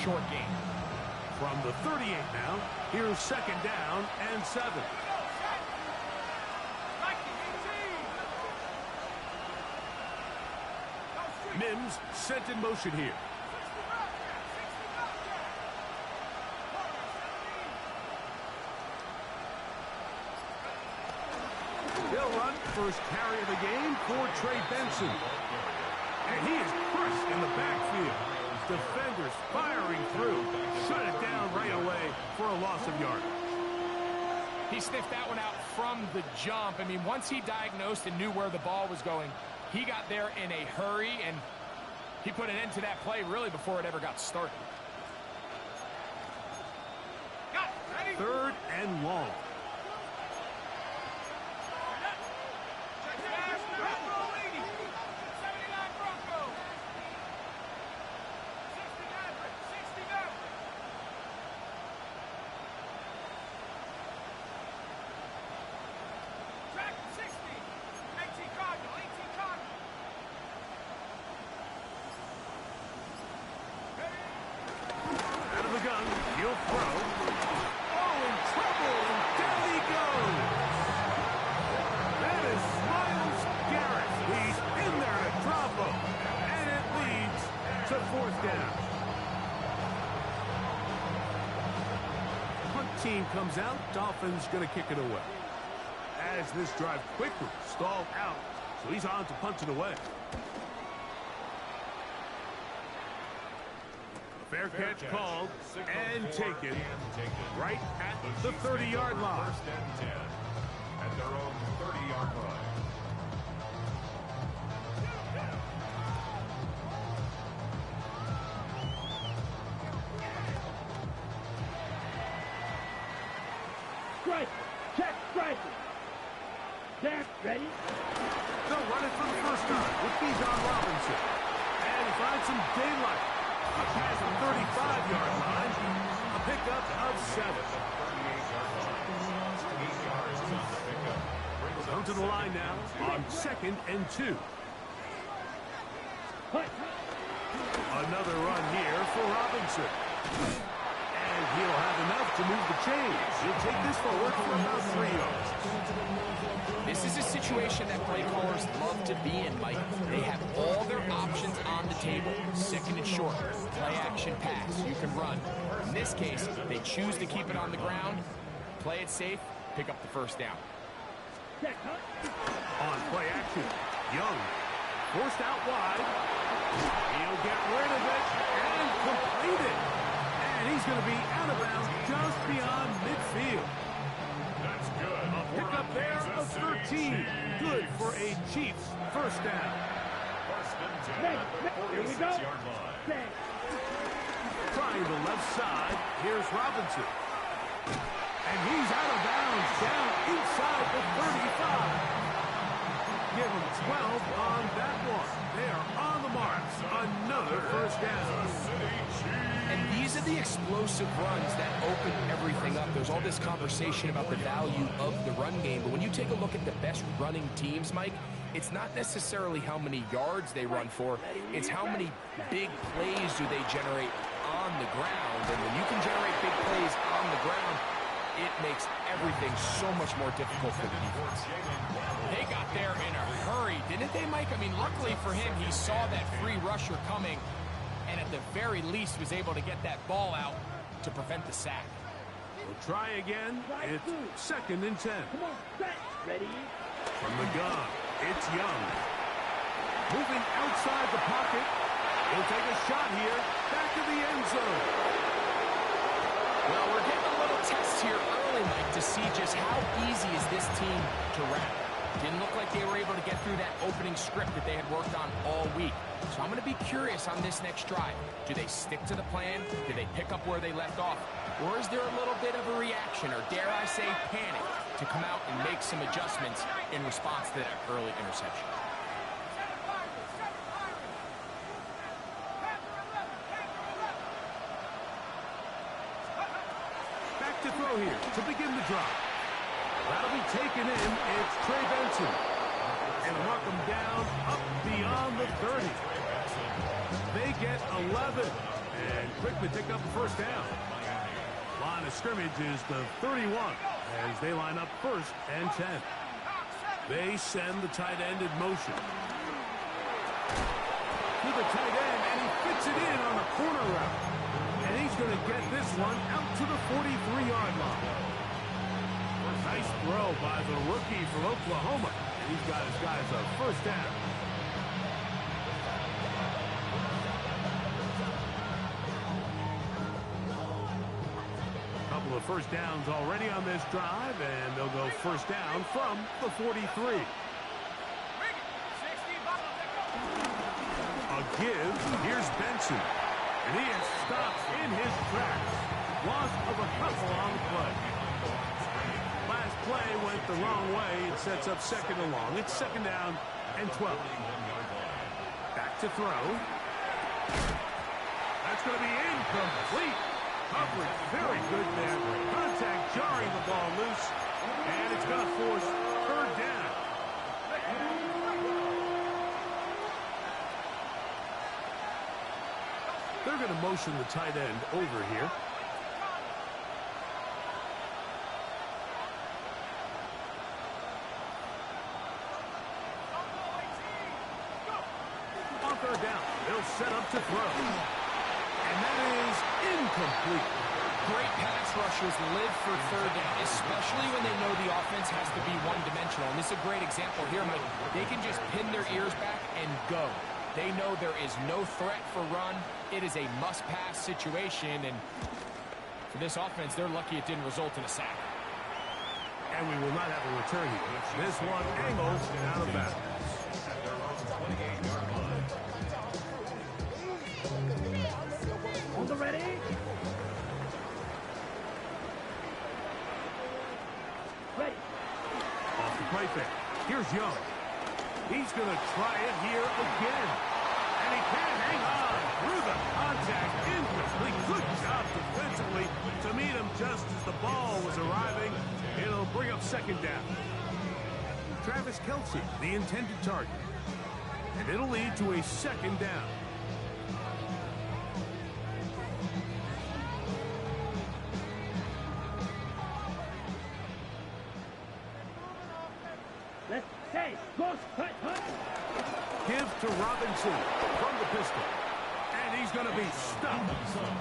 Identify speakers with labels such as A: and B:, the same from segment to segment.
A: short game.
B: From the 38 now, here's second down and 7. Mims sent in motion here. He'll run first carry of the game for Trey Benson. And he is crushed in the backfield. Defenders firing through. Shut it down right away for a loss of yardage.
A: He sniffed that one out from the jump. I mean, once he diagnosed and knew where the ball was going, he got there in a hurry, and he put an end to that play really before it ever got started.
B: Third and long. He'll throw. Oh, in trouble, and down he goes. That is Myles Garrett. He's in there to drop him, and it leads to fourth down. Punt team comes out. Dolphins going to kick it away. As this drive quickly stalled out, so he's on to punt it away. Fair catch called and taken right at the 30-yard line.
C: First and 10 at their own 30-yard line.
D: Strike. Check strike. Jack, ready?
B: They'll run it for the first time with Bijan Robinson. And he finds some daylight. A pass at the 35-yard line. A pickup of 7. Come to the line now on 2nd and 2. Another run here for Robinson. And he'll have enough to move the chains. He'll take this forward for about 3 yards.
A: This is a situation that play callers love to be in, Mike. They have all their options on the table. 2nd and short, play action pass, you can run. In this case, they choose to keep it on the ground, play it safe, pick up the first down.
B: On play action, Young forced out wide. He'll get rid of it and complete it. And he's going to be out of bounds just beyond midfield.
C: That's good.
B: A pickup there of 13. Good for a Chiefs first down.
C: First and 10 at the 46-yard line.
B: Trying the left side. Here's Robinson. And he's out of bounds down inside the 35. Give him 12 on that one. They are on the mark. Another first down.
A: And these are the explosive runs that open everything up. There's all this conversation about the value of the run game, but when you take a look at the best running teams, Mike, it's not necessarily how many yards they run for, it's how many big plays do they generate on the ground. And when you can generate big plays on the ground, it makes everything so much more difficult for the defense. They got there in a hurry, didn't they, Mike? I mean, luckily for him, he saw that free rusher coming, and at the very least was able to get that ball out to prevent the sack.
B: We'll try again. It's 2nd and 10.
D: Come on, set. Ready?
B: From the gun, it's Young. Moving outside the pocket. He'll take a shot here. Back to the end zone.
A: Well, we're getting a little test here early, Mike, to see just how easy is this team to wrap. Didn't look like they were able to get through that opening script that they had worked on all week. So I'm going to be curious on this next drive. Do they stick to the plan? Do they pick up where they left off? Or is there a little bit of a reaction, or dare I say panic, to come out and make some adjustments in response to that early interception?
B: Back to throw here to begin the drive. That'll be taken in. It's Trey Benson. And mark him down up beyond the 30. They get 11. And quick to pick up the first down. Line of scrimmage is the 31 as they line up 1st and 10. They send the tight end in motion. To the tight end, and he fits it in on the corner route. And he's going to get this one out to the 43-yard line. Nice throw by the rookie from Oklahoma. And he's got his guys a first down. Couple of first downs already on this drive, and they'll go first down from the 43. A give. Here's Benson. And he is stopped in his tracks. Loss of a couple on the play. Last play went the wrong way. It sets up 2nd and long. It's 2nd down and 12. Back to throw. That's going to be incomplete. Coverage very good there. Contact jarring the ball loose. And it's going to force 3rd down. They're going to motion the tight end over here. On 3rd down, they'll set up to throw. And that is incomplete.
A: Great pass rushers live for 3rd down, especially when they know the offense has to be one-dimensional. And this is a great example here, Mike. They can just pin their ears back and go. They know there is no threat for run. It is a must-pass situation, and for this offense, they're lucky it didn't result in a sack.
B: And we will not have a return here. This one angles and out of bounds.
D: On the ready. Ready.
B: Off the play fake. Here's Young. He's going to try it here again. And he can't hang on through the contact. Incomplete. Good job defensively to meet him just as the ball was arriving. It'll bring up 2nd down. Travis Kelce, the intended target. And it'll lead to a 2nd down.
D: Let's say, goes, hut, hut.
B: Give to Robinson from the pistol. And he's going to be stopped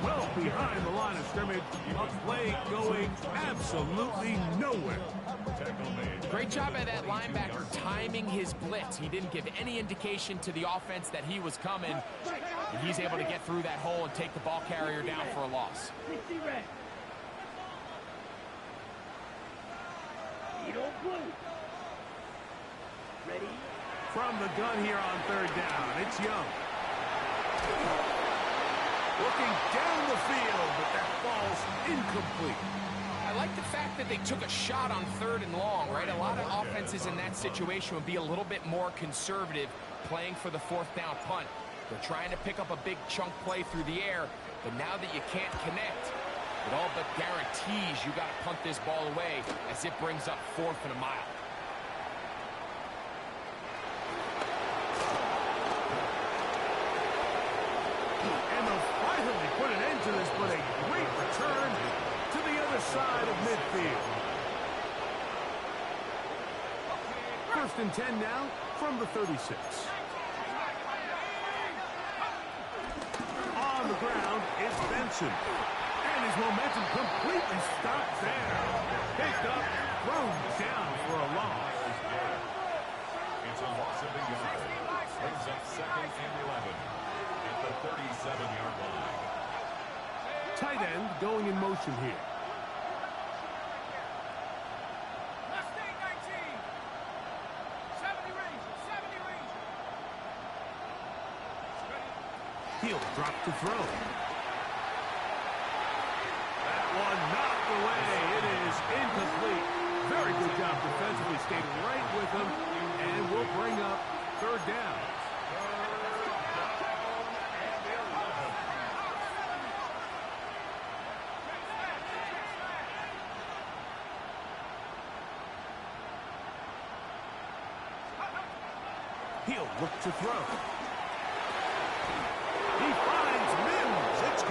B: well behind the line of scrimmage. A play going absolutely nowhere.
A: Great job by that linebacker timing his blitz. He didn't give any indication to the offense that he was coming. And he's able to get through that hole and take the ball carrier down for a loss.
D: 60 red. Edo blue. Ready.
B: From the gun here on 3rd down, it's Young. Looking down the field, but that falls incomplete.
A: I like the fact that they took a shot on 3rd and long, right? A lot of offenses in that situation would be a little bit more conservative playing for the 4th down punt. They're trying to pick up a big chunk play through the air, but now that you can't connect, it all but guarantees you got to punt this ball away as it brings up 4th and a mile.
B: And they'll finally put an end to this, but a great return to the other side of midfield. 1st and 10 now from the 36. On the ground is Benson. And his momentum completely stopped there. Picked up, thrown down for a loss.
C: It's a loss of a yard. Brings up 2nd and 11 at the 37-yard line.
B: Tight end going in motion here. He'll drop to throw. That one knocked away. It is incomplete. Very good job defensively. Stayed right with him. And will bring up 3rd down. He'll look to throw. He finds Mims. It's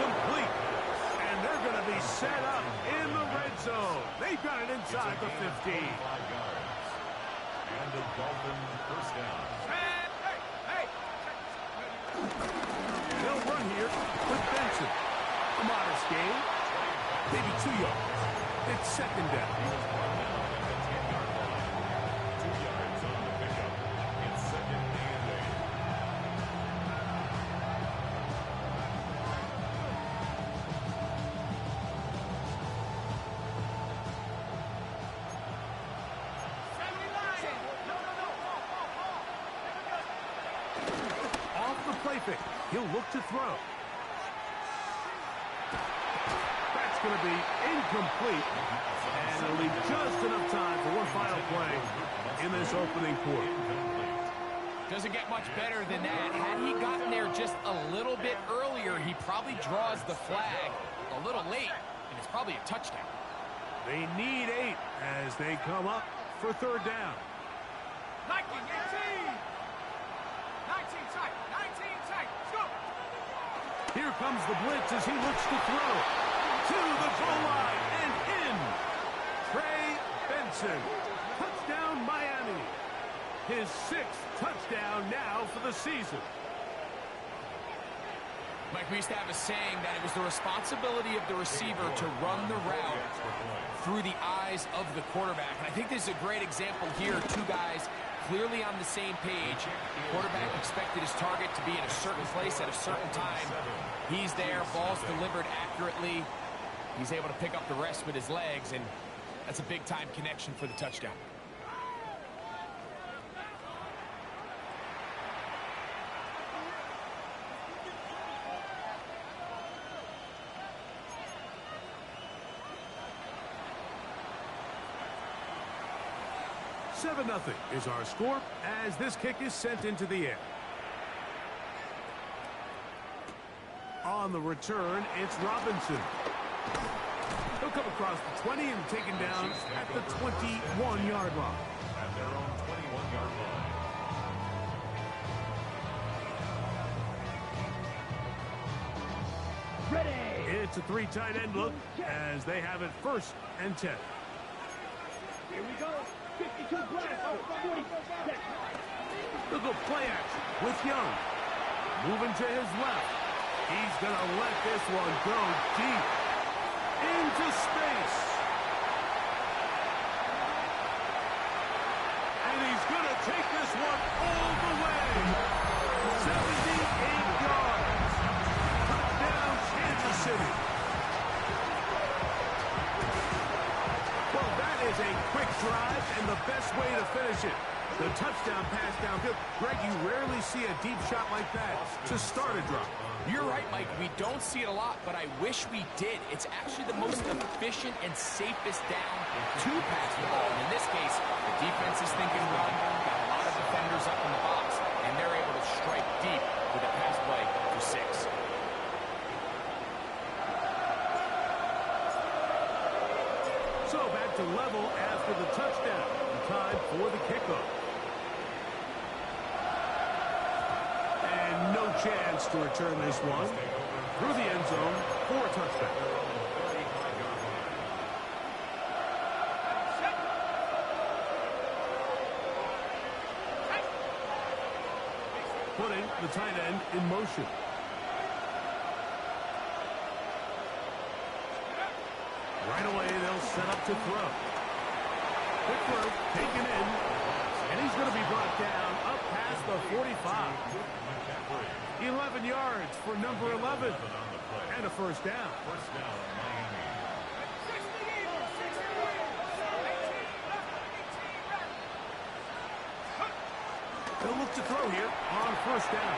B: They got it inside the 15.
C: And the Dolphin first down.
B: They'll run here with Benson. A modest gain. Maybe 2 yards. It's second down.
C: 2 yards on the pickup. It's second and 8.
B: Off the play fake. He'll look to throw. That's going to be incomplete. And it'll leave just enough time for one final play in this opening quarter.
A: Doesn't get much better than that. Had he gotten there just a little bit earlier, he probably draws the flag a little late, and it's probably a touchdown.
B: They need 8 as they come up for third down.
E: 19 tight. Go.
B: Here comes the blitz as he looks to throw. To the goal line and in. Trey Benson. Touchdown, Miami. His 6th touchdown now for the season.
A: Mike, we used to have a saying that it was the responsibility of the receiver to run the route through the eyes of the quarterback. And I think this is a great example here. 2 guys clearly on the same page. Quarterback expected his target to be in a certain place at a certain time. He's there, ball's delivered accurately. He's able to pick up the rest with his legs, and that's a big-time connection for the touchdown.
B: Seven 0 is our score as this kick is sent into the air. On the return, it's Robinson. He'll come across the 20 and taken down at the 21-yard line.
C: At their own 21-yard line.
D: Ready.
B: It's a 3 tight end look as they have it 1st and 10.
D: Here we go. 52 blast. 40 seconds.
B: They'll go play action with Young. Moving to his left. He's going to let this one go deep into space. And he's going to take this one all the way. 78 yards. Touchdown, Kansas City. Well, that is a quick drive and the best way to finish it. The touchdown pass downfield. Greg, you rarely see a deep shot like that to start a drive.
A: You're right, Mike. We don't see it a lot, but I wish we did. It's actually the most efficient and safest down to pass the ball. And in this case, the defense is thinking run, got a lot of defenders up in the box, and they're able to strike deep with a pass play for 6.
B: So back to level after the touchdown. Time for the kickoff. And no chance to return this one through the end zone for a touchdown. Putting the tight end in motion. Right away, they'll set up to throw. Quick throw, taken in, and he's going to be brought down up past the 45. 11 yards for number 11, and a first down.
C: First down, Miami.
B: They'll look to throw here on first down.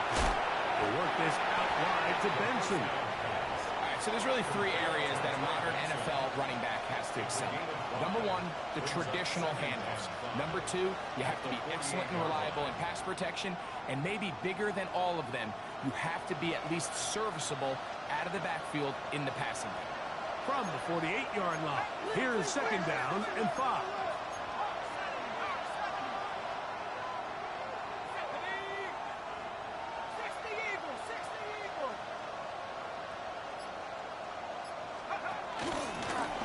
B: They'll work this out wide to Benson.
A: All right, so there's really 3 areas that a modern NFL running back has to excel. Number 1, the traditional handoffs. Number 2, you have to be excellent and reliable in pass protection. And maybe bigger than all of them, you have to be at least serviceable out of the backfield in the passing game.
B: From the 48-yard line, here's second down and 5.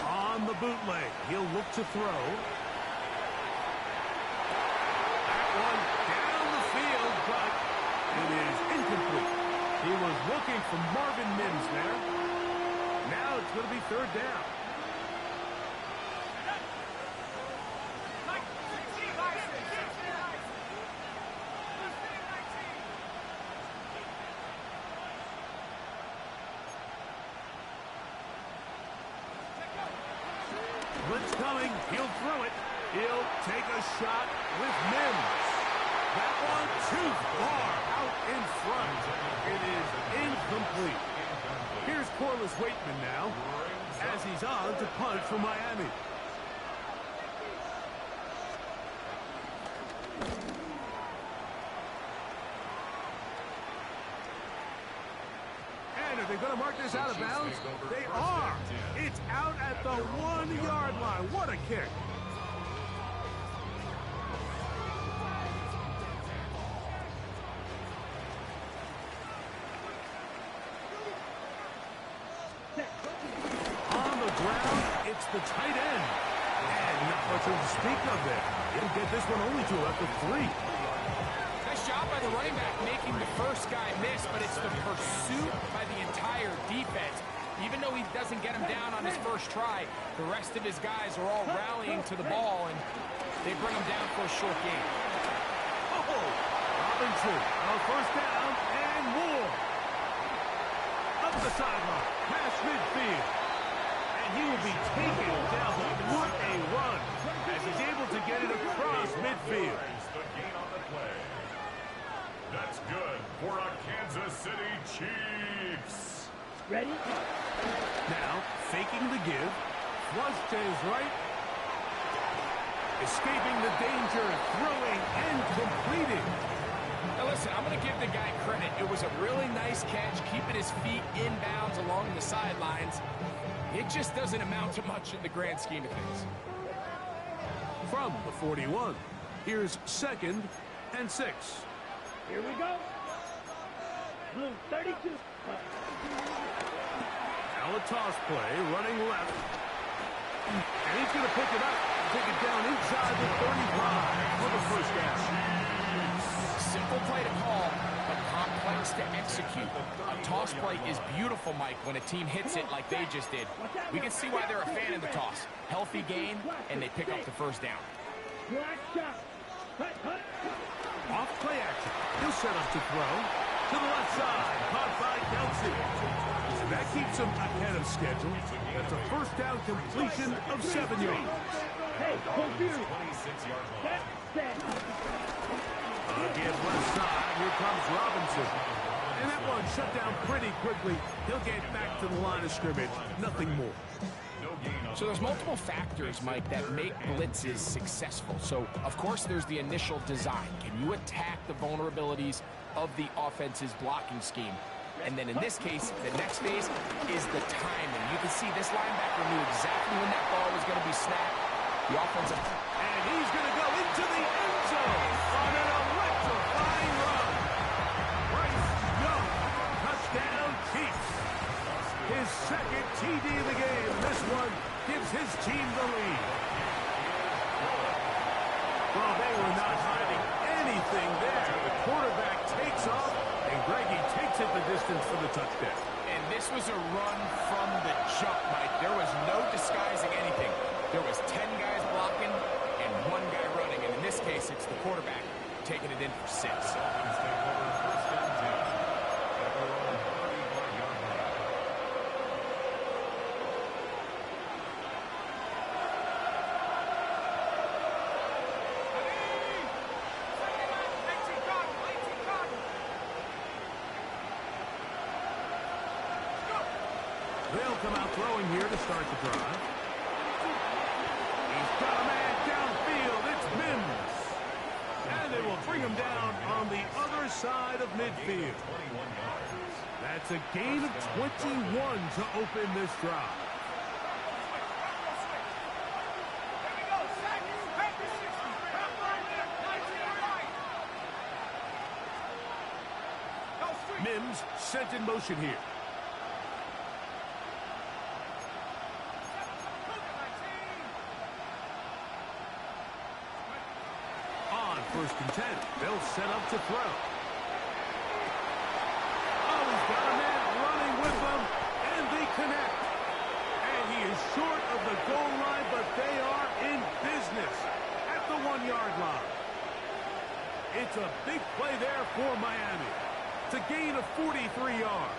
B: On the bootleg. He'll look to throw. That one down the field, but it is incomplete. He was looking for Marvin Mims there. Now it's going to be third down. Blitz coming. He'll throw it. He'll take a shot with Mims. That one too far out in front. It is incomplete. Here's Corliss Waitman now as he's on to punt for Miami. And are they going to mark this out of bounds? They are. It's out at the 1-yard line. What a kick. On the ground, it's the tight end. And not much to speak of there. He'll get this one only to after 3.
A: Nice job by the running back making the first guy miss, but it's the pursuit by the entire defense. Even though he doesn't get him down on his first try, the rest of his guys are all rallying to the ball, and they bring him down for a short gain.
B: Oh, Robinson, first down and more. Up the sideline, past midfield. And he will be taken down. What a run as he's able to get it across midfield.
C: The gain on the play. That's good for a Kansas City Chiefs.
D: Ready?
B: Now, faking the give. Flush to his right. Escaping the danger, throwing and completing.
A: Now listen, I'm going to give the guy credit. It was a really nice catch, keeping his feet inbounds along the sidelines. It just doesn't amount to much in the grand scheme of things.
B: From the 41, here's 2nd and 6.
D: Here we go. Blue 32.
B: Now a toss play, running left. And he's going to pick it up, take it down inside the 35 for the first down.
A: Simple play to call, but complex to execute. A toss play is beautiful, Mike, when a team hits it like they just did. We can see why they're a fan of the toss. Healthy gain, and they pick up the first down.
D: Black shot. Hut, hut.
B: Off play action. He'll set up to throw. To the left side. Caught by Kelsey. And that keeps him ahead of schedule. That's a first down completion of 7 yards.
D: Hey, confused.
C: 26 yards long.
D: Set, set.
B: Again, left side. Here comes Robinson. And that one shut down pretty quickly. He'll get back to the line of scrimmage. Nothing more.
A: So there's multiple factors, Mike, that make blitzes successful. So, of course, there's the initial design. Can you attack the vulnerabilities of the offense's blocking scheme? And then in this case, the next phase is the timing. You can see this linebacker knew exactly when that ball was going to be snapped. The offensive...
B: And he's going to go into the end zone on an electrifying run. Bryce Young, touchdown Chiefs. His second TD of the game. This one gives his team the lead. Well, they were not hiding anything there. The quarterback takes off, and Greggy takes it the distance for the touchdown.
A: And this was a run from the jump, Mike. There was no disguising anything. There was 10 guys blocking and 1 guy running. And in this case, it's the quarterback taking it in for 6.
B: They'll come out throwing here to start the drive. He's got a man downfield. It's Mims. And they will bring him down on the other side of midfield. That's a gain of 21 to open this drive. Mims sent in motion here. first and 10. They'll set up to throw. Oh, he's got a man running with them, and they connect. And he is short of the goal line, but they are in business at the 1-yard line. It's a big play there for Miami to gain of 43 yards.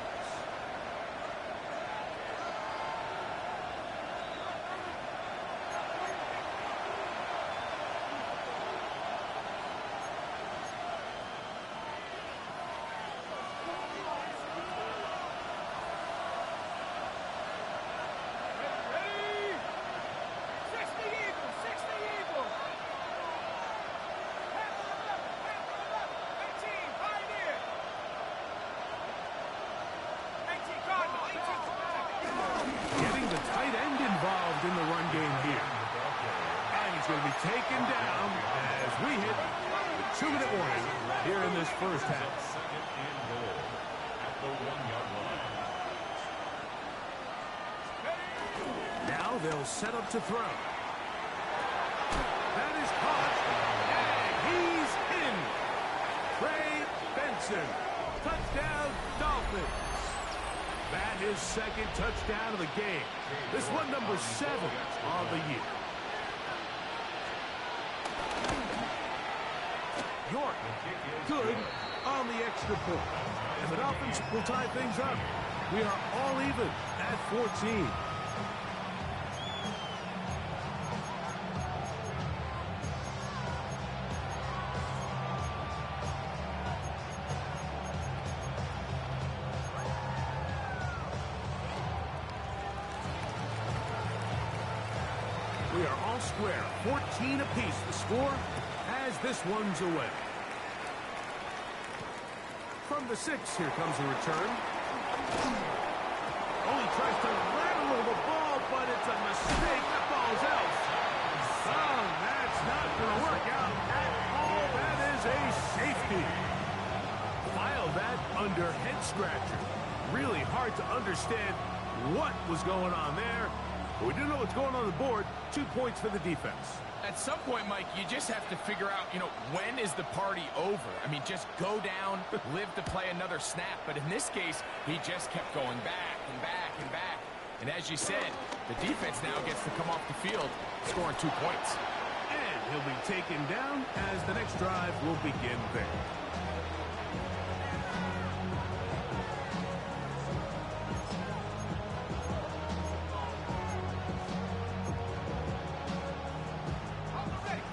B: In the run game here. And he's going to be taken down as we hit the 2-minute warning here in this first half.
C: Second and goal at the 1-yard line.
B: Now they'll set up to throw. That is caught. And he's in. Trey Benson. Touchdown, Dolphins. That is second touchdown of the game. This one number 7 on the year. York, good on the extra point. And the Dolphins will tie things up. We are all even at 14. We are all square, 14 apiece. The score as this one's away. From the 6, here comes a return. Oh, he tries to lateral the ball, but it's a mistake. That ball's out. Oh, that's not going to work out at all. That is a safety. File that under head scratcher. Really hard to understand what was going on there. We do know what's going on the board. 2 points for the defense.
A: At some point, Mike, you just have to figure out, when is the party over? I mean, just go down, live to play another snap. But in this case, he just kept going back and back and back. And as you said, the defense now gets to come off the field, scoring 2 points.
B: And he'll be taken down as the next drive will begin there.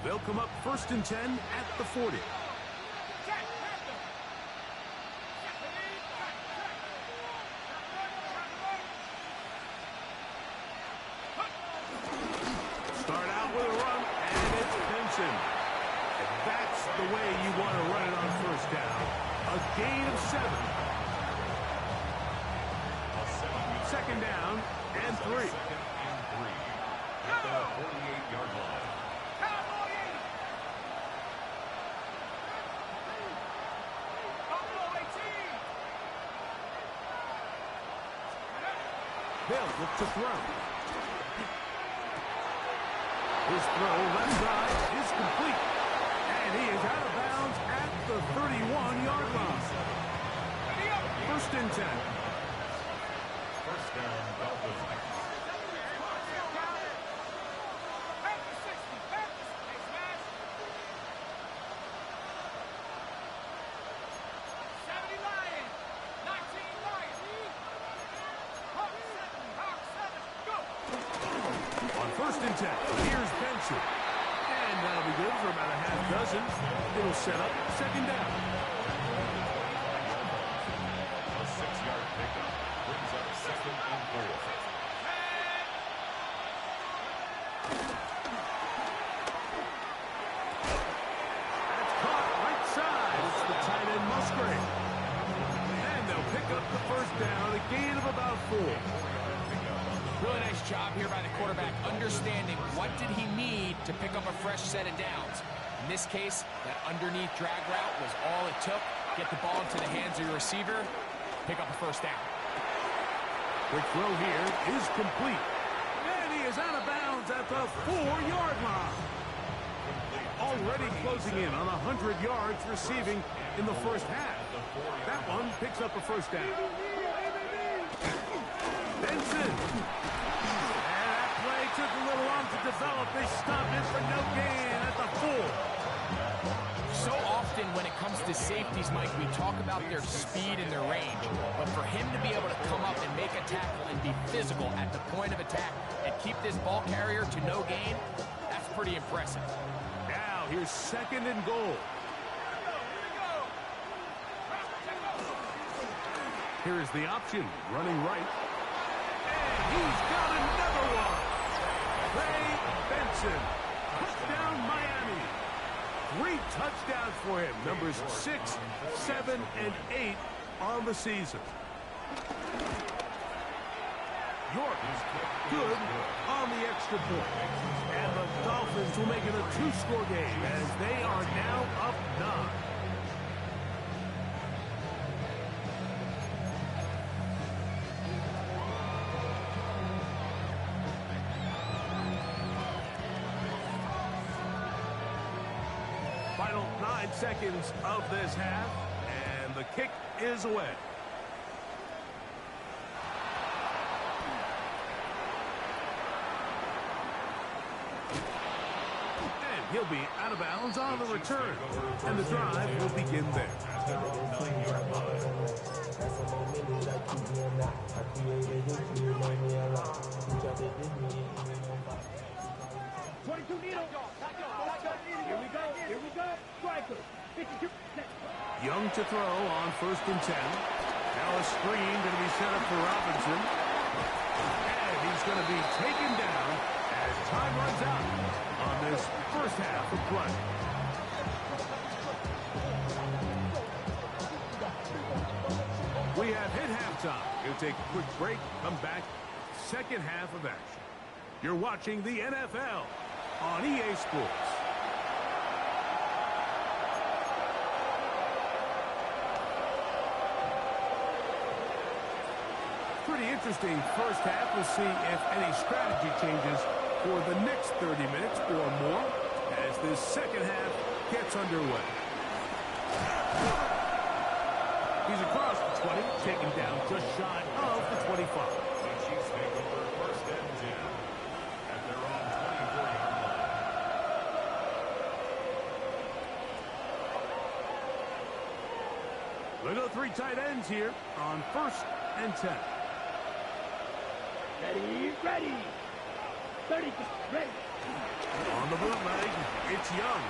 B: They'll come up first and 10 at the 40. Start out with a run, and it's Benson. And that's the way you want to run it on first down. A gain of 7. Second down and 3.
C: Second and 3 at the 48-yard line.
B: They'll look to throw. His throw left side is complete. And he is out of bounds at the 31-yard line. First and 10.
C: First down, Dolphins.
B: First and 10. Here's Benson. And that'll be good for about a half dozen. It'll set up second down.
C: A 6-yard pickup brings up second and 4.
B: That's caught right side. It's the tight end Musgrave. And they'll pick up the first down. A gain of about 4.
A: Really nice job here by the quarterback, understanding what did he need to pick up a fresh set of downs. In this case, that underneath drag route was all it took. Get the ball into the hands of your receiver, pick up a first down.
B: Quick throw here is complete. And he is out of bounds at the 4-yard line. already closing in on 100 yards receiving in the first half. That one picks up a first down. Benson. And that play took a little long to develop. They stopped it for no gain at the 4.
A: So often when it comes to safeties, Mike, we talk about their speed and their range. But for him to be able to come up and make a tackle and be physical at the point of attack and keep this ball carrier to no gain, that's pretty impressive.
B: Now here's 2nd and goal. Here is the option, running right. And he's got another one. Trey Benson. Touchdown, Miami. 3 touchdowns for him. Numbers 6, 7, and 8 on the season. York is good on the extra point. And the Dolphins will make it a 2-score game as they are now up 9. Final 9 seconds of this half, and the kick is away. And he'll be out of bounds on the return, and the drive will begin there.
D: 22 needle. Here we go. Here we go. Striker. 52.
B: Young to throw on 1st and 10. Now a screen going to be set up for Robinson. And he's going to be taken down as time runs out on this first half of play. We have hit halftime. We'll take a quick break, come back, second half of action. You're watching the NFL on EA Sports. Pretty interesting first half. We'll see if any strategy changes for the next 30 minutes or more as this second half gets underway. He's across the 20, taken down just shy of the 25.
C: The Chiefs take over 1st and 10 at their own 24-yard line.
B: Look at 3 tight ends here on 1st and 10.
D: Ready, ready. 30, ready.
B: On the bootleg, it's Young.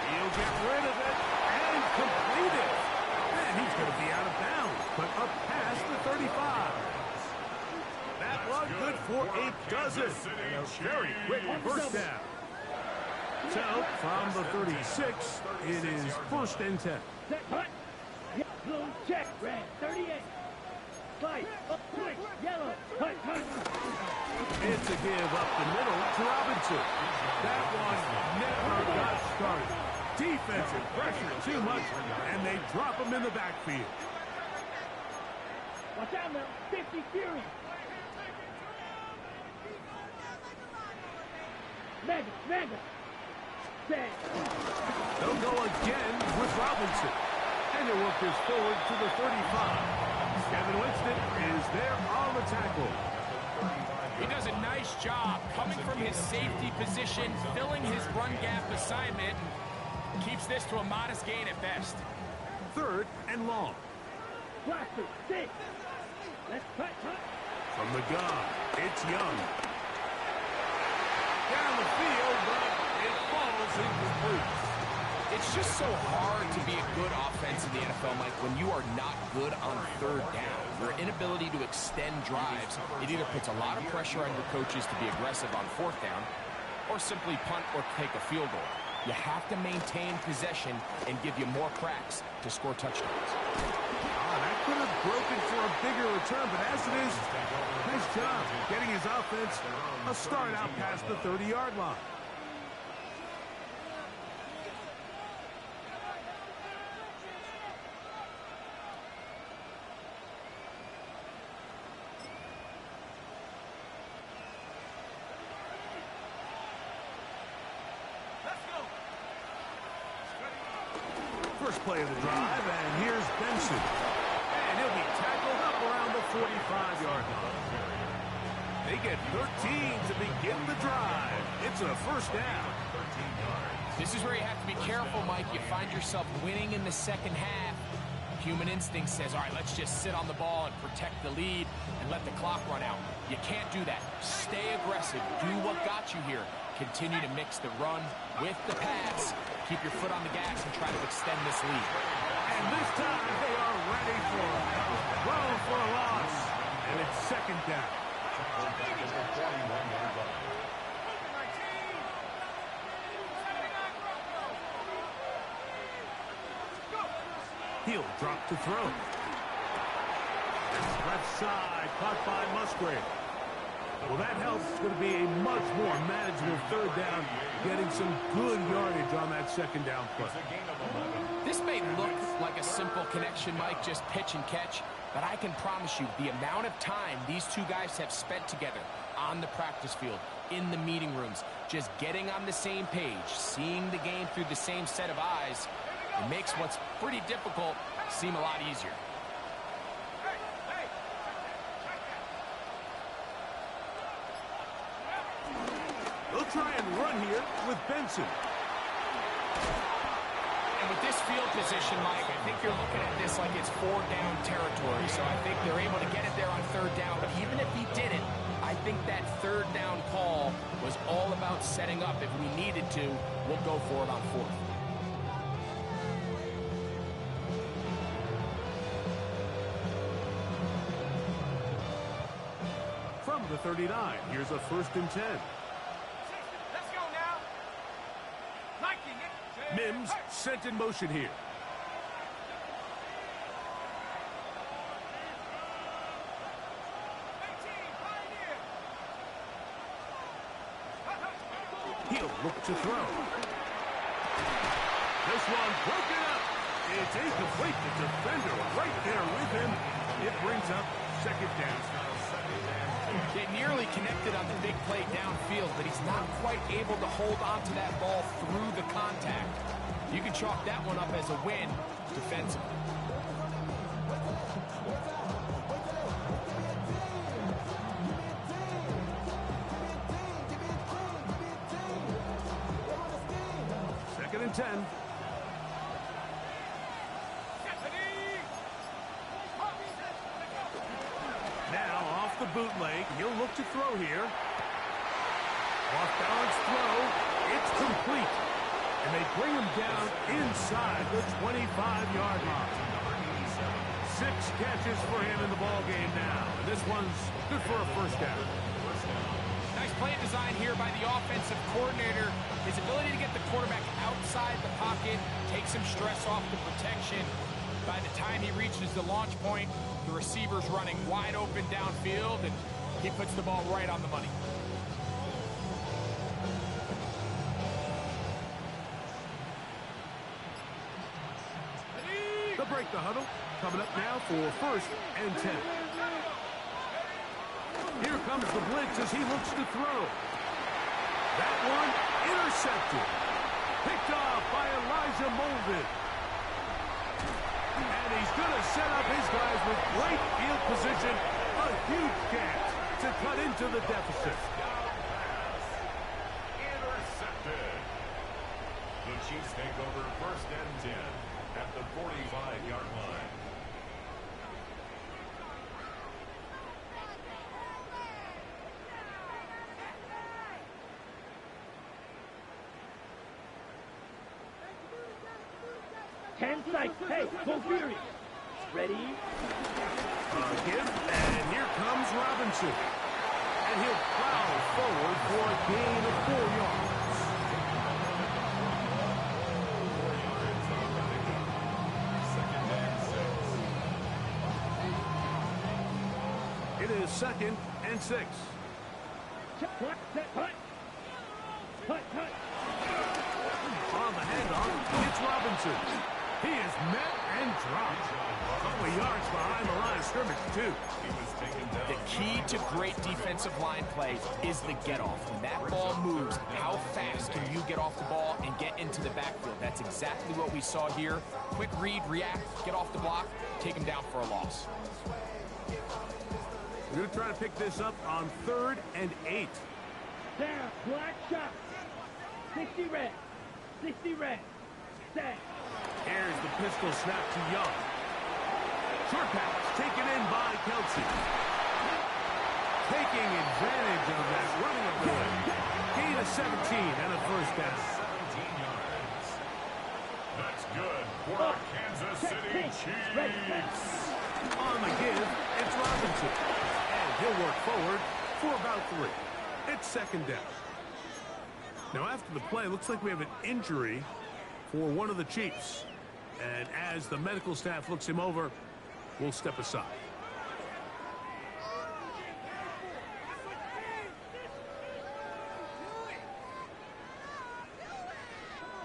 B: He'll get rid of it and complete it. And he's going to be out of bounds, but up past the 35. That one good for a dozen. And a very quick first down. So, from the 36, it is 1st and 10.
D: Set, hut. Blue, check. Red, 38. Fight, up, quick, yellow, hut, hut.
B: It's a give up the middle to Robinson. That one never got started. Defensive pressure too much, and they drop him in the backfield.
D: Watch out now, 50 Fury. Mega. Set.
B: They'll go again with Robinson. And it work this forward to the 35. Kevin Winston is there on the tackle.
A: He does a nice job coming from his safety position, filling his run gap assignment, and keeps this to a modest gain at best.
B: 3rd and long.
D: Blaster, 6. Let's cut.
B: From the gun, it's Young. Down the field, but it falls incomplete.
A: It's just so hard to be a good offense in the NFL, Mike, when you are not good on 3rd down. Your inability to extend drives, it either puts a lot of pressure on your coaches to be aggressive on 4th down, or simply punt or take a field goal. You have to maintain possession and give you more cracks to score touchdowns.
B: That could have broken for a bigger return, but as it is, nice job getting his offense a start out past the 30-yard line. First play of the drive, and here's Benson. And he'll be tackled up around the 45-yard line. They get 13 to begin the drive. It's a first down.
C: 13 yards.
A: This is where you have to be careful, Mike. You find yourself winning in the second half. Human instinct says, all right, let's just sit on the ball and protect the lead and let the clock run out. You can't do that. Stay aggressive. Do what got you here. Continue to mix the run with the pass. Keep your foot on the gas and try to extend this lead.
B: And this time they are ready for it. Thrown for a loss. And it's second down.
C: Back at the 41-yard line.
B: He'll drop to throw. Left side, caught by Musgrave. Well, that helps. It's going to be a much more manageable third down, getting some good yardage on that second down play.
C: It's a gain of 11.
A: This may look like a simple connection, Mike, just pitch and catch, but I can promise you the amount of time these two guys have spent together on the practice field, in the meeting rooms, just getting on the same page, seeing the game through the same set of eyes, it makes what's pretty difficult seem a lot easier.
B: They'll try and run here with Benson.
A: And with this field position, Mike, I think you're looking at this like it's 4-down territory. So I think they're able to get it there on third down. But even if he didn't, I think that third down call was all about setting up. If we needed to, we'll go for it on fourth.
B: From the 39, here's a 1st and 10.
E: Let's go now. Liking it.
B: Mims sent in motion here. He'll look to throw. This one broken up. It's incomplete. The defender right there with him. It brings up second down.
A: They nearly connected on the big play downfield, but he's not quite able to hold on to that ball through the contact. You can chalk that one up as a win defensively.
B: Second and 10. Now off the bootleg, he'll look to throw here. Off balance throw, it's complete. And they bring him down inside the 25-yard line. 6 catches for him in the ballgame now. And this one's good for a first down.
A: Nice play design here by the offensive coordinator. His ability to get the quarterback outside the pocket, take some stress off the protection. By the time he reaches the launch point, the receiver's running wide open downfield, and he puts the ball right on the money.
B: They'll break the huddle. Coming up now for 1st and 10. Here comes the blitz as he looks to throw. That one intercepted. Picked off by Elijah Molden. And he's going to set up his guys with great field position. A huge chance to cut into the deficit.
C: Intercepted. The Chiefs take over 1st and 10 at the 45-yard line.
D: Ten sight. Hey, go Fury. Ready?
B: Give, and here comes Robinson. And he'll plow forward for a gain of 4 yards. It is 2nd and 6.
D: Putt, set, putt. Putt, putt.
B: On the handoff, it's Robinson. He is met and dropped. A couple of yards behind the line of scrimmage, too.
C: He was taken down.
A: The key to great defensive line play is the get-off. When that ball moves, how fast can you get off the ball and get into the backfield? That's exactly what we saw here. Quick read, react, get off the block, take him down for a loss.
B: We're going to try to pick this up on 3rd and 8.
D: Down, black shot. 60 red. 60 red. Set.
B: Here's the pistol snap to Young. Short pass taken in by Kelsey. Taking advantage of that running ability. Gain of 17 and a first down.
C: 17 yards. That's good for the Kansas City Chiefs.
B: On the give, it's Robinson. And he'll work forward for about 3. It's 2nd down. Now after the play, looks like we have an injury for one of the Chiefs. And as the medical staff looks him over, we'll step aside.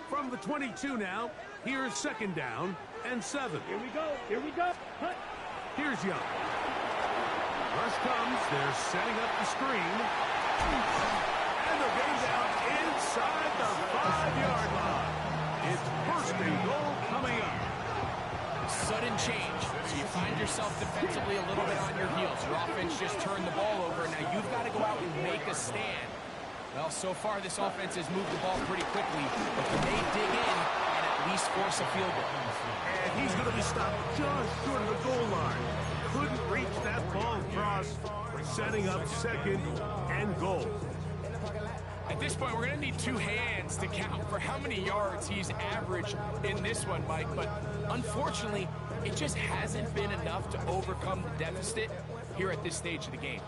B: From the 22 now, here's 2nd down and 7.
D: Here we go. Here we go. Hut.
B: Here's Young. Rush comes. They're setting up the screen. And they're getting down inside the 5-yard line. It's 1st and goal coming up.
A: Sudden change. So you find yourself defensively a little bit on your heels. Your offense just turned the ball over. Now you've got to go out and make a stand. Well, so far this offense has moved the ball pretty quickly. But can they dig in and at least force a field goal?
B: And he's going to be stopped just short of the goal line. Couldn't reach that ball across. Setting up 2nd and goal.
A: At this point, we're going to need 2 hands to count for how many yards he's averaged in this one, Mike. But unfortunately, it just hasn't been enough to overcome the deficit here at this stage of the game.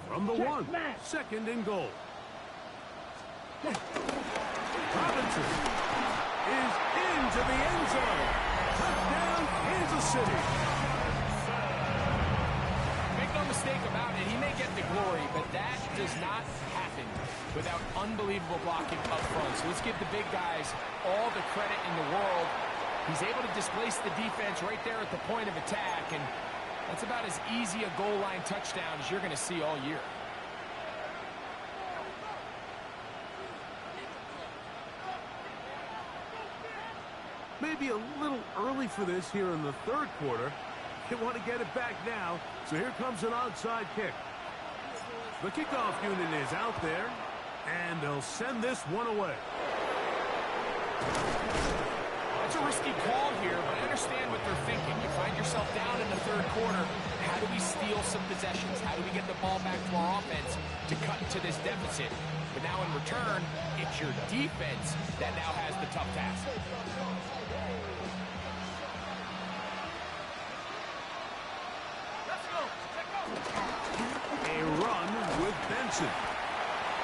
B: From the 1, 2nd and goal. Robinson is into the end zone. Touchdown, Kansas City.
A: Make no mistake about it, he may get the glory, but that does not happen without unbelievable blocking up front. So let's give the big guys all the credit in the world. He's able to displace the defense right there at the point of attack, and that's about as easy a goal line touchdown as you're going to see all year.
B: Maybe a little early for this here in the 3rd quarter. They want to get it back now, so here comes an onside kick. The kickoff unit is out there, and they'll send this one away.
A: That's a risky call here, but I understand what they're thinking. You find yourself down in the 3rd quarter. How do we steal some possessions? How do we get the ball back to our offense to cut to this deficit? But now in return, it's your defense that now has the tough task.
B: A run with Benson.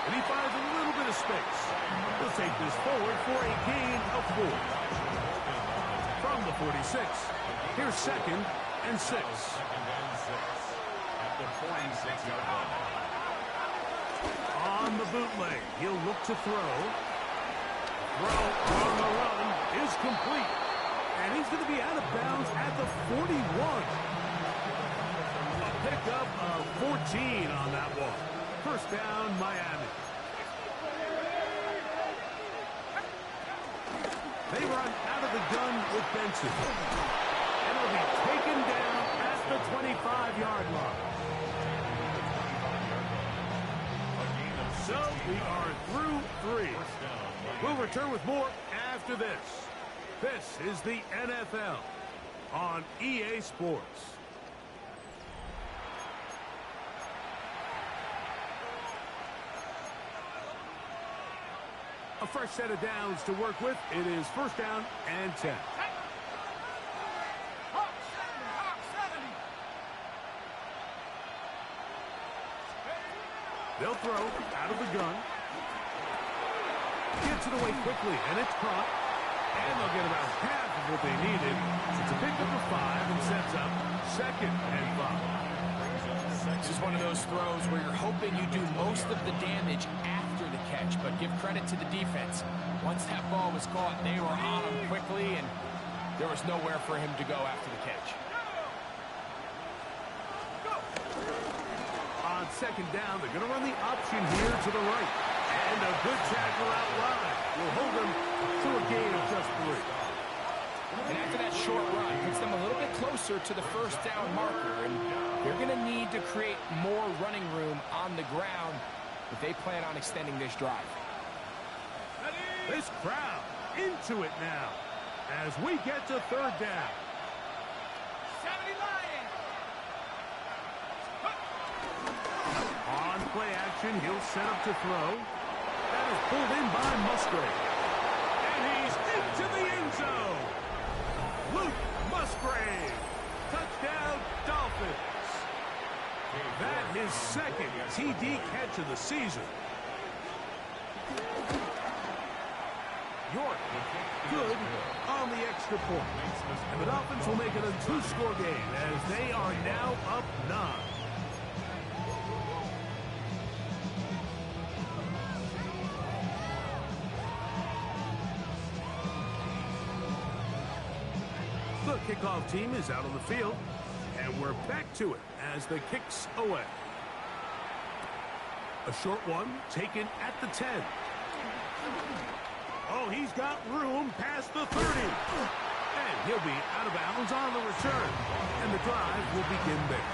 B: And he finds a little bit of space. He'll take this forward for a gain of 4. From the 46, here's 2nd and 6.
C: 2nd and 6 at the 46-yard line.
B: On the bootleg, he'll look to throw. Throw on the run is complete. And he's going to be out of bounds at the 41. Pickup of 14 on that one. 1st down, Miami. They run out of the gun with Benson. And he'll be taken down at the 25-yard line. So we are through 3. We'll return with more after this. This is the NFL on EA Sports. A fresh set of downs to work with. It is 1st down and 10. They'll throw out of the gun. Gets it away quickly, and it's caught. And they'll get about half of what they needed. It's a pickup of 5 and sets up 2nd and 5.
A: This is one of those throws where you're hoping you do most of the damage after the catch, but give credit to the defense. Once that ball was caught, they were on him quickly, and There was nowhere for him to go after the catch.
B: On second down, they're going to run the option here to the right. And a good tackle out wide will hold them to a gain of just 3.
A: And after that short run, puts them a little bit closer to the first down marker. And they're going to need to create more running room on the ground if they plan on extending this drive.
B: This crowd into it now as we get to third down.
E: 70 Lions.
B: On play action, he'll set up to throw. That is pulled in by Musgrave. And he's into the end zone. Luke Musgrave. Touchdown, Dolphins. That his second TD catch of the season. York, good on the extra point. And the Dolphins will make it a 2-score game as they are now up 9. The kickoff team is out on the field, and we're back to it as the kick's away. A short one taken at the 10. Oh, he's got room past the 30. And he'll be out of bounds on the return. And the drive will begin there.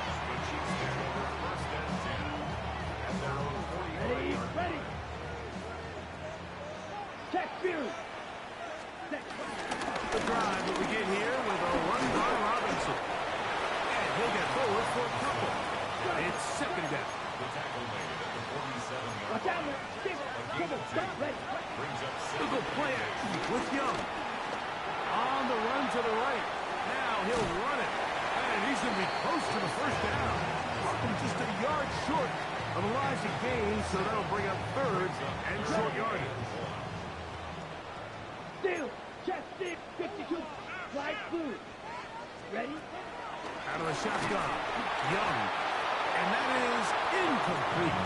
D: Ready. Check view.
B: The drive will begin here with a run by Robinson. And he'll get forward for a couple. It's second down.
C: The tackle made at the 47-yard
D: Watch out. Stick. Double. Stop. Ready.
C: brings up
B: Look at play action with Young. On the run to the right. Now he'll run it. And he's going to be close to the first down. Markham just a yard short of Elijah Gaines, so that'll bring up third and short yardage.
D: Steal. Check. Stick. 52. Slide through. Ready.
B: Out of the shotgun. Young. And that is incomplete.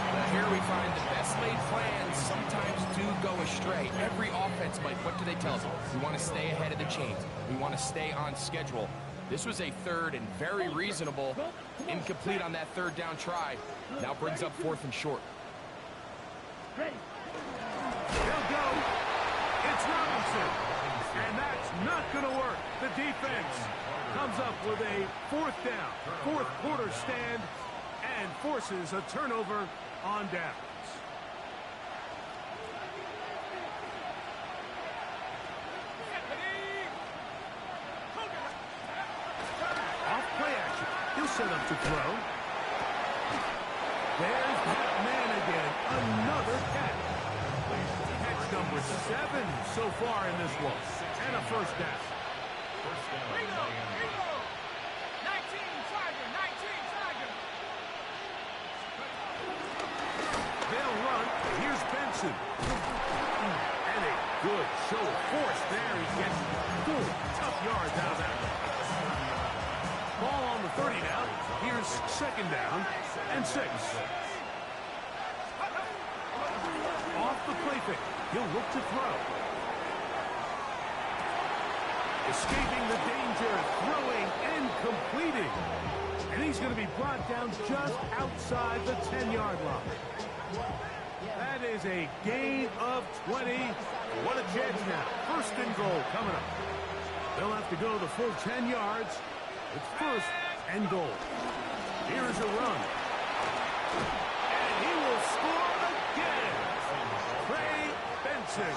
A: Well, here we find the best laid plans sometimes do go astray. Every offense, Mike, what do they tell us? We want to stay ahead of the chains. We want to stay on schedule. This was a third and very reasonable. Incomplete on that third down try. Now brings up fourth and short.
D: Ready.
B: They'll go. It's Robinson. And that's not going to work. The defense comes up with a fourth down, fourth quarter stand, and forces a turnover on downs. Off play action. He'll set up to throw. There's that man again. Another catch. Catch number 7 so far in this one. And a first down.
C: first down. Miami.
E: 19 Tiger.
B: They'll run. Here's Benson. And a good show of force there. He gets 4 tough yards out of that one. Ball on the 30 now. Here's second down and 6. Off the play fake. He'll look to throw. Escaping the danger, throwing and completing. And he's going to be brought down just outside the 10-yard line. That is a gain of 20. What a chance now. First and goal coming up. They'll have to go the full 10 yards. It's first and goal. Here's a run. And he will score again. Trey Benson.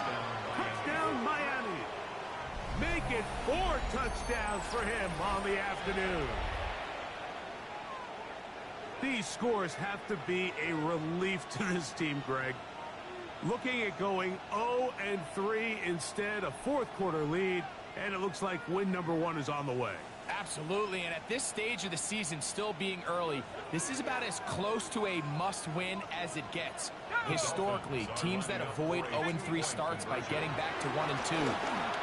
B: Touchdown, Miami. Make it 4 touchdowns for him on the afternoon. These scores have to be a relief to this team, Greg. Looking at going 0-3 instead, a fourth quarter lead, and it looks like win number 1 is on the way.
A: Absolutely, and at this stage of the season, still being early, this is about as close to a must-win as it gets. Historically, teams that avoid 0-3 starts by getting back to 1-2,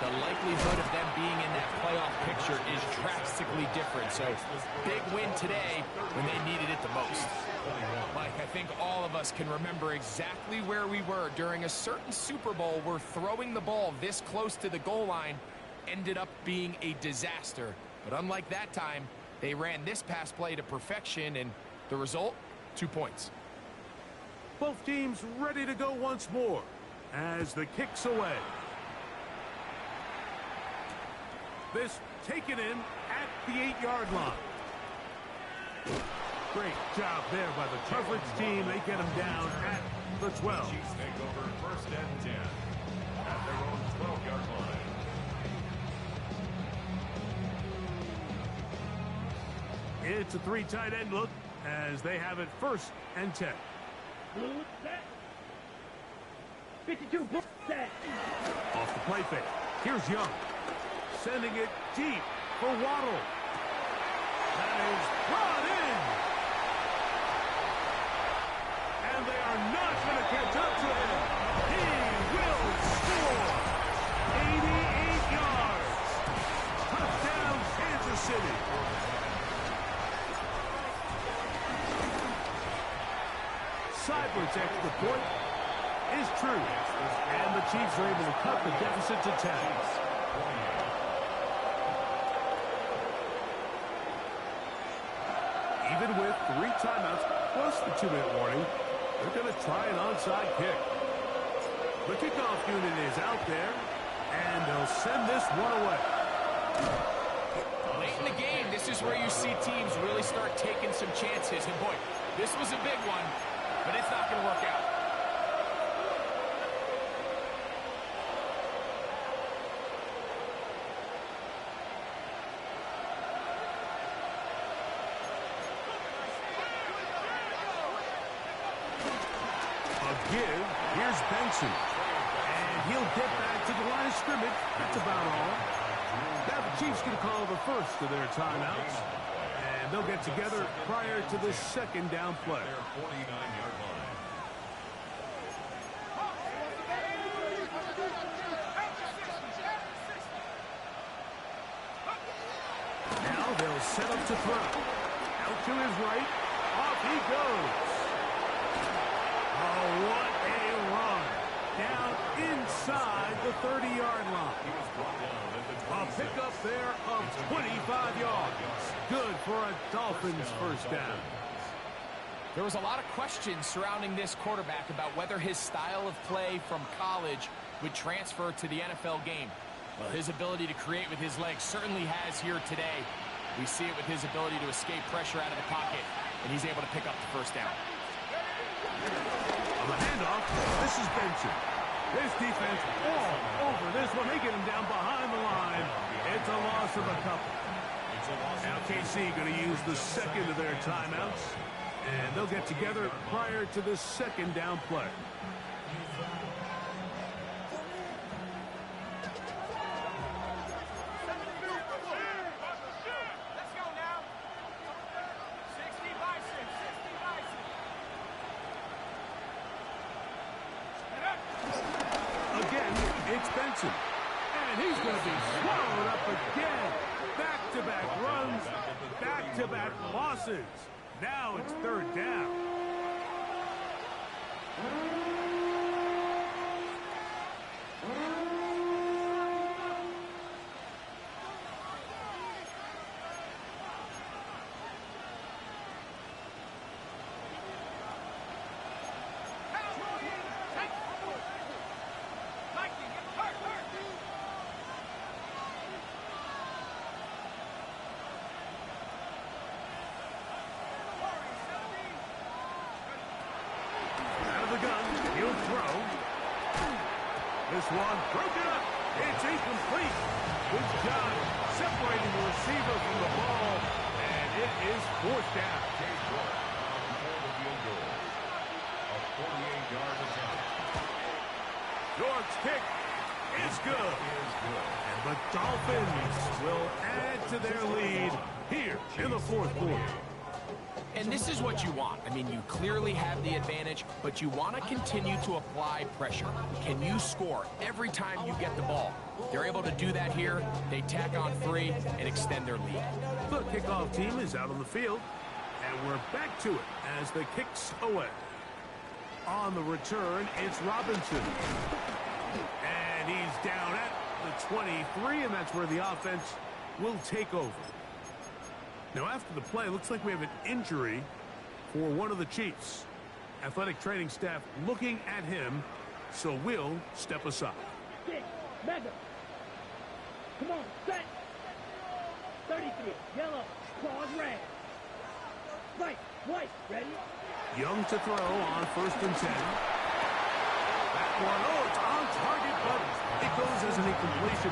A: the likelihood of them being in that playoff picture is drastically different. So, big win today when they needed it the most. Mike, I think all of us can remember exactly where we were during a certain Super Bowl where throwing the ball this close to the goal line ended up being a disaster. But unlike that time, they ran this pass play to perfection, and the result, 2 points.
B: Both teams ready to go once more as the kick's away. This taken in at the 8-yard line. Great job there by the coverage team. They get him down at the 12.
C: Chiefs take over 1st and 10 at their own 12-yard line.
B: It's a 3 tight end look as they have it 1st and 10.
D: Blue set. 52 blue set.
B: Off the play fake. Here's Young. Sending it deep for Waddle. That is brought in. And they are not going to catch up to him. He will score. 88 yards. Touchdown, Kansas City. Seiblert's extra point is true. And the Chiefs are able to cut the deficit to 10. Even with 3 timeouts plus the 2-minute warning, they're going to try an onside kick. The kickoff unit is out there, and they'll send this one away.
A: Late in the game, this is where you see teams really start taking some chances. And boy, this was a big one, but it's not going to work out.
B: Give. Here's Benson. And he'll get back to the line of scrimmage. That's about all. Now the Chiefs can call the first of their timeouts. And they'll get together prior to the 2nd down play.
C: Their 49-yard line.
B: Now they'll set up to throw. Out to his right. Off he goes. Oh, what a run. Down inside the 30-yard line.
C: He was brought down at the
B: A
C: 26.
B: pickup there of 25 yards. Good for a Dolphins first down.
A: There was a lot of questions surrounding this quarterback about whether his style of play from college would transfer to the NFL game. Well, his ability to create with his legs certainly has here today. We see it with his ability to escape pressure out of the pocket, and he's able to pick up the first down.
B: On the handoff, this is Benson. This defense all over this one. They get him down behind the line. It's a loss of a couple. Now KC going to use the 2nd of their timeouts. And they'll get together prior to the 2nd down play.
E: Let's go now. 60 Bison, 60 Bison.
B: Again, it's Benson. And he's going to be swallowed up again. Back-to-back runs, back-to-back losses. Now it's 3rd down. This one broken up. It's incomplete. Good job separating the receiver from the ball. And it is 4th down.
C: Case York before the field goal. A 48-yard attempt.
B: York's kick is good. And the Dolphins will add to their lead here in the 4th quarter.
A: And this is what you want. I mean, you clearly have the advantage, but you want to continue to apply pressure. Can you score every time you get the ball? They're able to do that here. They tack on 3 and extend their lead.
B: The kickoff team is out on the field, and we're back to it as the kick's away. On the return, it's Robinson. And he's down at the 23, and that's where the offense will take over. Now, after the play, looks like we have an injury for one of the Chiefs. Athletic training staff looking at him, so we'll step aside.
D: Six, mega. Come on, set. 33, yellow, claws red. Right, white, ready?
B: Young to throw on 1st and 10. That one, oh, it's on target, but it goes as an incompletion.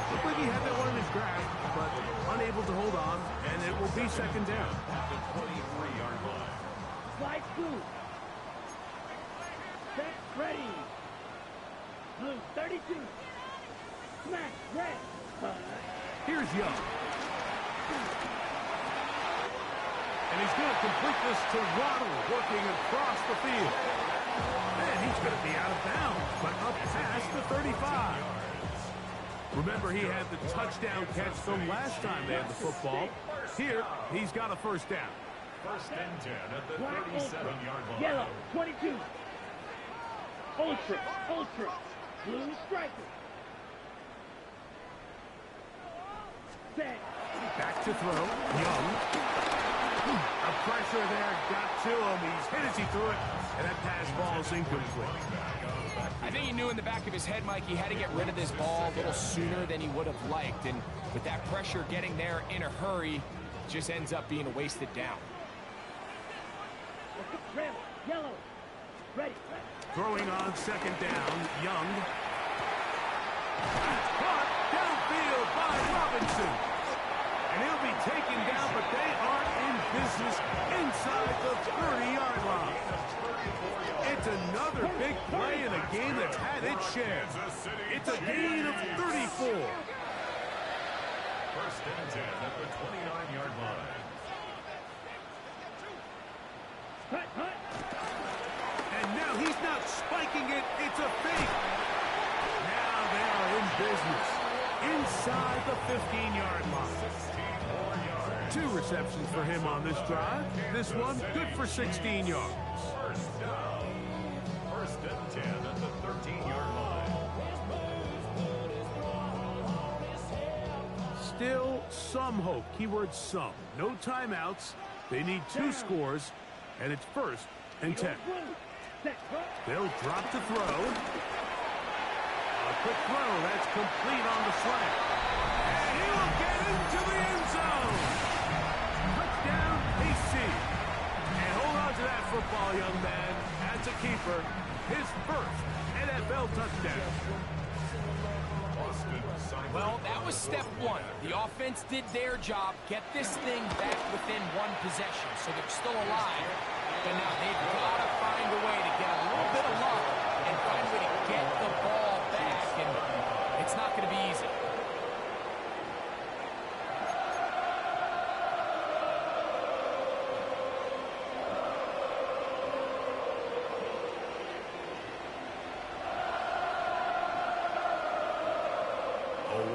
B: Looked like he had that one in his grasp, but unable to hold on, and it will be 2nd down.
C: At the 23-yard line.
D: Slide blue. Set, ready. Blue, 32. Smash, red.
B: Here's Young. And he's going to complete this to Waddle, working across the field. And he's going to be out of bounds, but up past the 35. Remember, he had the touchdown catch from last time they had the football. Here, he's got a 1st down.
C: 1st and 10 at the
D: Black
C: 37-yard line.
D: Yellow, 22. Ultra, ultra. Blue striker. Set.
B: Back to throw. Young. A pressure there got to him. He's hit as he threw it, and that pass ball is incomplete.
A: I think he knew in the back of his head, Mike, he had to get rid of this ball a little sooner than he would have liked. And with that pressure getting there in a hurry, it just ends up being a wasted down.
D: Red, yellow. Ready.
B: Throwing on 2nd down, Young. That's caught downfield by Robinson. And he'll be taken down, but they are in business inside the 30-yard line. It's another big play in a game that's had its share. It's a gain of 34.
C: 1st and 10 at the 29-yard line.
D: Hut, hut.
B: And now he's not spiking it. It's a fake. Now they are in business inside the 15-yard line. 2 receptions for him on this drive. This one good for 16 yards.
C: 1st down. 1st and 10 at the 13-yard line.
B: Still some hope. Keyword some. No timeouts. They need 2 scores, and it's 1st and 10. They'll drop to throw. A quick throw. That's complete on the slant. And he will get into the end zone. Touchdown, KC. And hold on to that football, young man. That's a keeper. His 1st NFL touchdown.
A: Well, that was step 1. The offense did their job, get this thing back within 1 possession, so they're still alive. But now they've got to find a way to get a little bit of luck and find a way to get the ball back, and it's not going to be easy.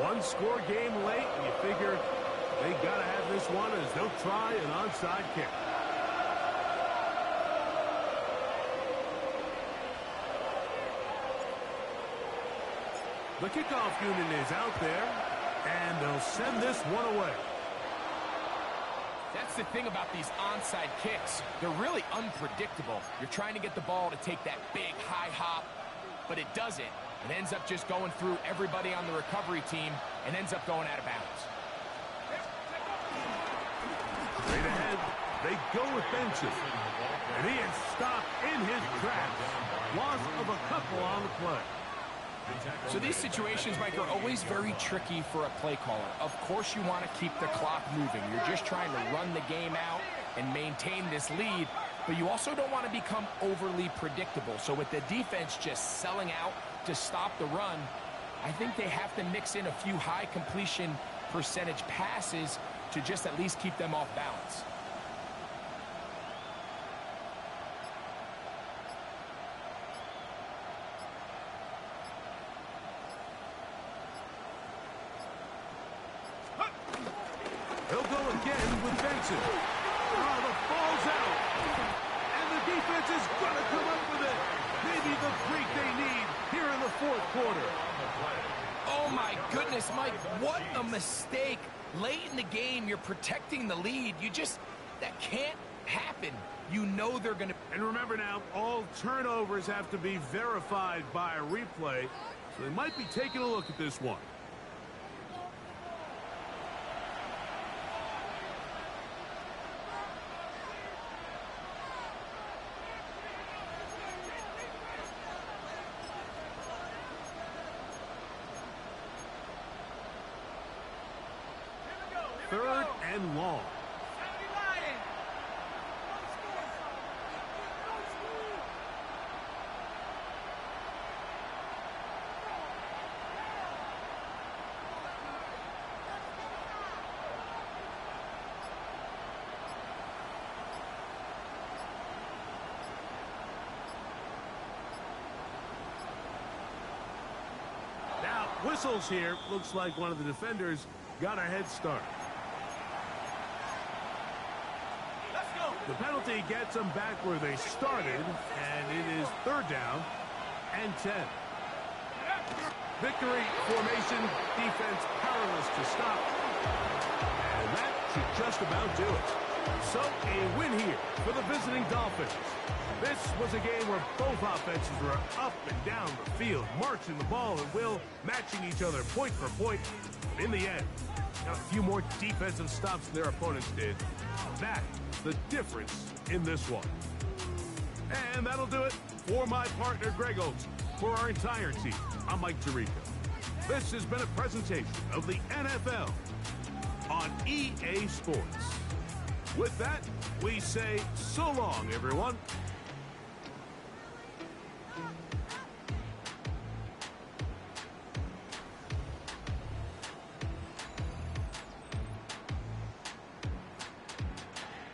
B: One-score game late, and you figure they got to have this one as they'll try an onside kick. The kickoff unit is out there, and they'll send this one away.
A: That's the thing about these onside kicks. They're really unpredictable. You're trying to get the ball to take that big high hop, but it doesn't. It ends up just going through everybody on the recovery team and ends up going out of bounds.
B: Straight ahead, they go with Benson. And he is stopped in his tracks. Loss of a couple on the play.
A: So these situations, Mike, are always very tricky for a play caller. Of course you want to keep the clock moving. You're just trying to run the game out and maintain this lead, but you also don't want to become overly predictable. So with the defense just selling out to stop the run, I think they have to mix in a few high completion percentage passes to just at least keep them off balance.
B: He'll go again with Benson. Oh, the ball's out. And the defense is going to come up with it. Maybe the break they need here in the 4th quarter.
A: Oh, my Mike, what a mistake. Late in the game, you're protecting the lead. That can't happen. You know they're going to...
B: And remember now, all turnovers have to be verified by a replay, so they might be taking a look at this one. Third and long. Now, whistles here. Looks like one of the defenders got a head start. The penalty gets them back where they started, and it is third down and 10. Victory formation, defense powerless to stop. And that should just about do it. So a win here for the visiting Dolphins. This was a game where both offenses were up and down the field, marching the ball at will, matching each other point for point. In the end, got a few more defensive stops than their opponents did. That's the difference in this one. And that'll do it for my partner, Greg Oates. For our entire team, I'm Mike Tirico. This has been a presentation of the NFL on EA Sports. With that, we say so long, everyone.